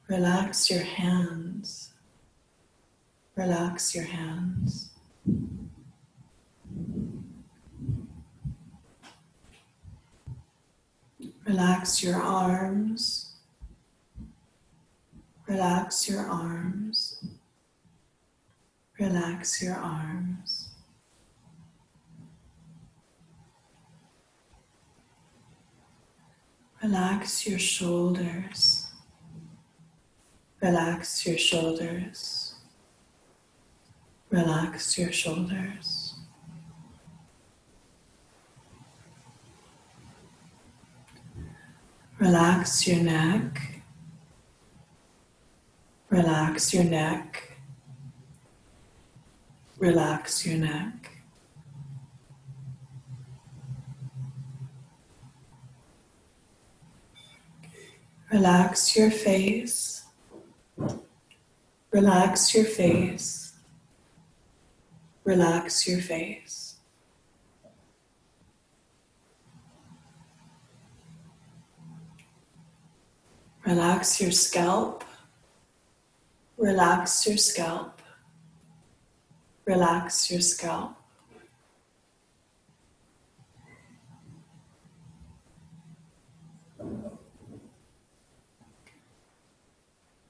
A: Relax your hands. Relax your hands. Relax your arms. Relax your arms. Relax your arms. Relax your shoulders. Relax your shoulders. Relax your shoulders. Relax your neck. Relax your neck. Relax your neck. Relax your face. Relax your face. Relax your face. Relax your scalp. Relax your scalp. Relax your scalp.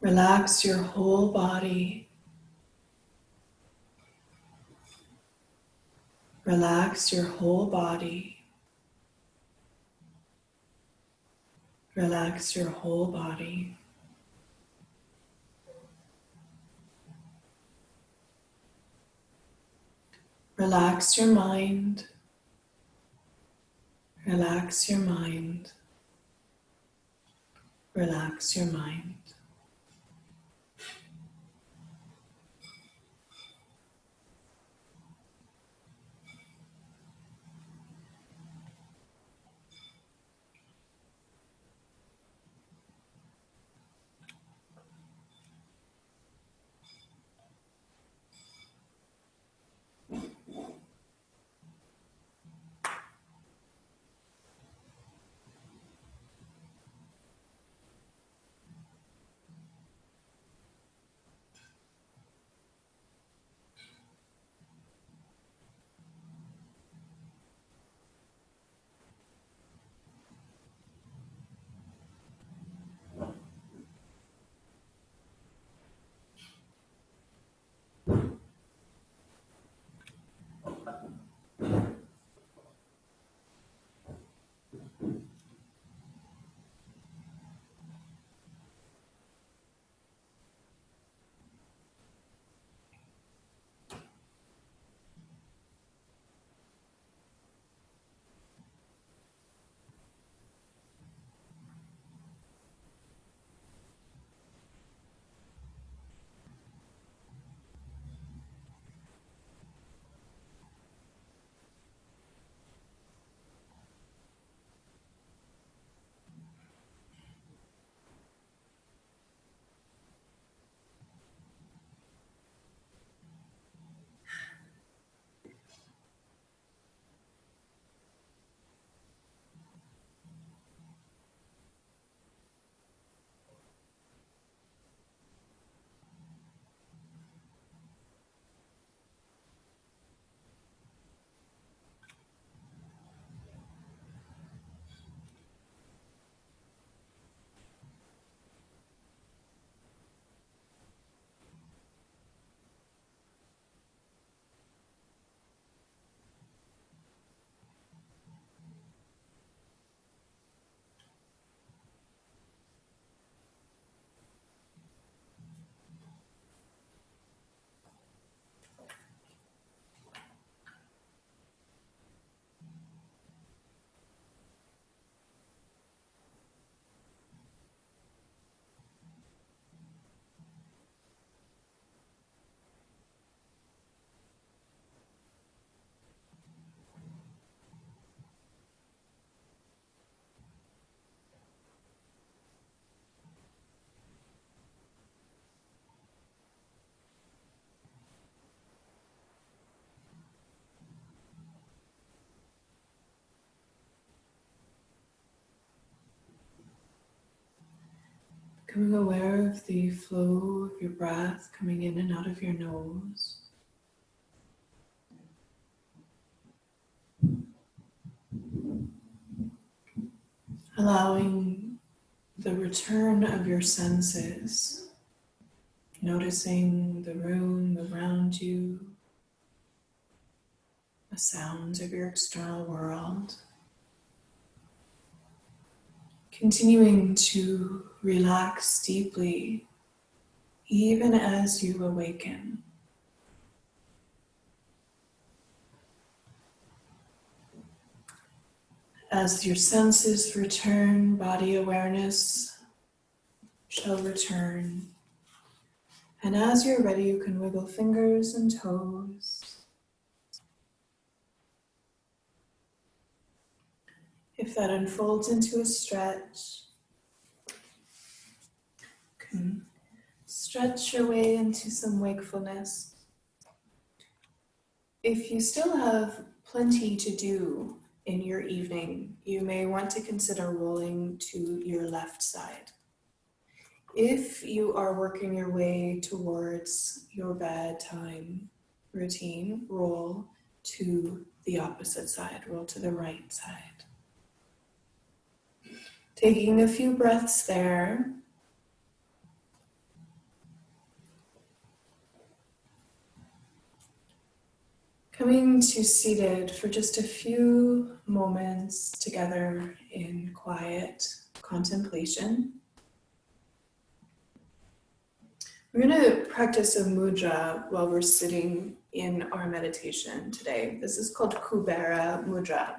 A: Relax your whole body. Relax your whole body. Relax your whole body. Relax your mind. Relax your mind. Relax your mind. Becoming aware of the flow of your breath coming in and out of your nose. Allowing the return of your senses. Noticing the room around you, the sounds of your external world. Continuing to relax deeply, even as you awaken. As your senses return, body awareness shall return. And as you're ready, you can wiggle fingers and toes. If that unfolds into a stretch, you can stretch your way into some wakefulness. If you still have plenty to do in your evening, you may want to consider rolling to your left side. If you are working your way towards your bedtime routine, roll to the opposite side, roll to the right side. Taking a few breaths there. Coming to seated for just a few moments together in quiet contemplation. We're going to practice a mudra while we're sitting in our meditation today. This is called Kubera Mudra.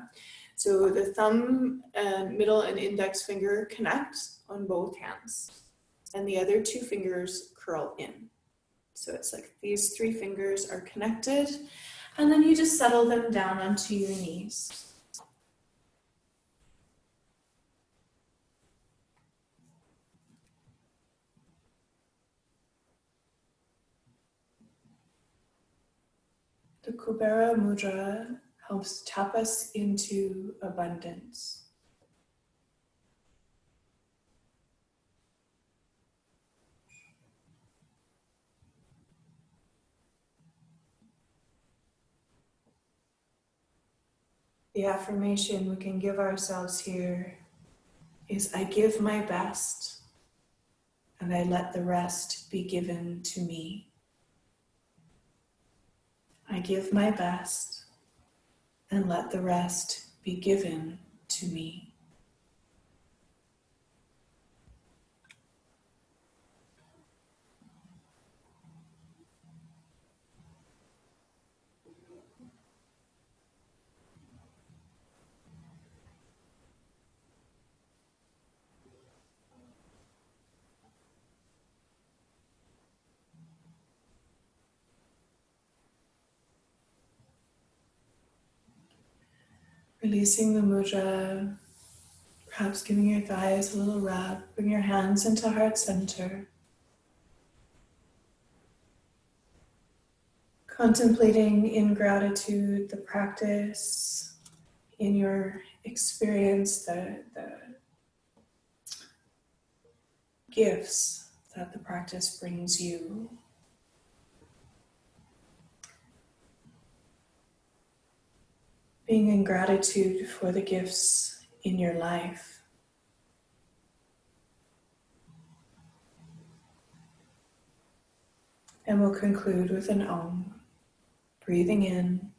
A: So the thumb, middle, and index finger connect on both hands, and the other two fingers curl in. So it's like these three fingers are connected, and then you just settle them down onto your knees. The Kubera Mudra helps tap us into abundance. The affirmation we can give ourselves here is, I give my best and I let the rest be given to me. I give my best and let the rest be given to me. Releasing the mudra, perhaps giving your thighs a little rub. Bring your hands into heart center. Contemplating in gratitude the practice, in your experience, the gifts that the practice brings you. Being in gratitude for the gifts in your life. And we'll conclude with an Om. Breathing in.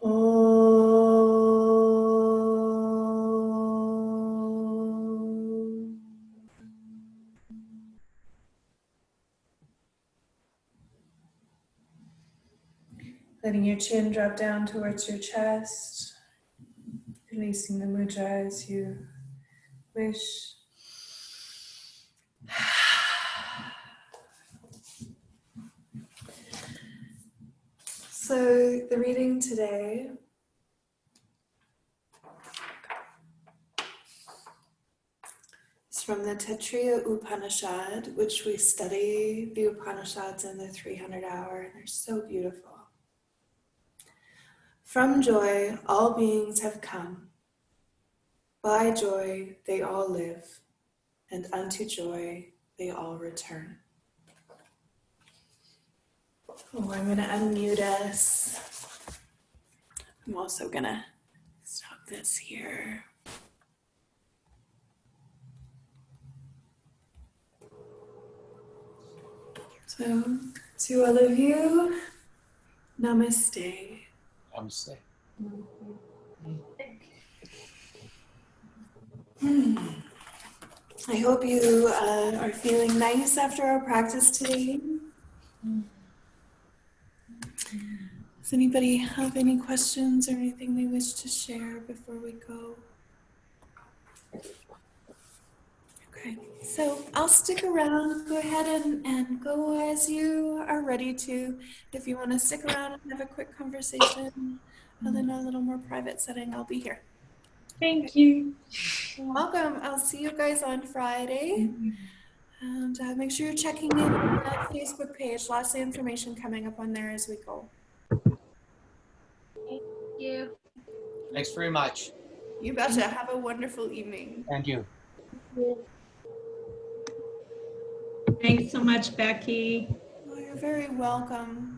A: Om. Letting your chin drop down towards your chest. Releasing the mudra as you wish. So the reading today is from the Taittiriya Upanishad, which we study the Upanishads in the 300 hour, and they're so beautiful. From joy, all beings have come. By joy, they all live, and unto joy, they all return. Oh, I'm going to unmute us. I'm also going to stop this here. So, to all of you, namaste.
B: Namaste.
A: I hope you are feeling nice after our practice today. Does anybody have any questions or anything they wish to share before we go? Okay, so I'll stick around. Go ahead and go as you are ready to. If you want to stick around and have a quick conversation, and then a little more private setting, I'll be here.
B: Thank you.
A: You're welcome. I'll see you guys on Friday. And make sure you're checking in on that Facebook page. Lots of information coming up on there as we go.
B: Thank you.
C: Thanks very much.
A: You betcha. Have a wonderful evening.
C: And you.
B: Thanks so much, Becky.
A: Oh, you're very welcome.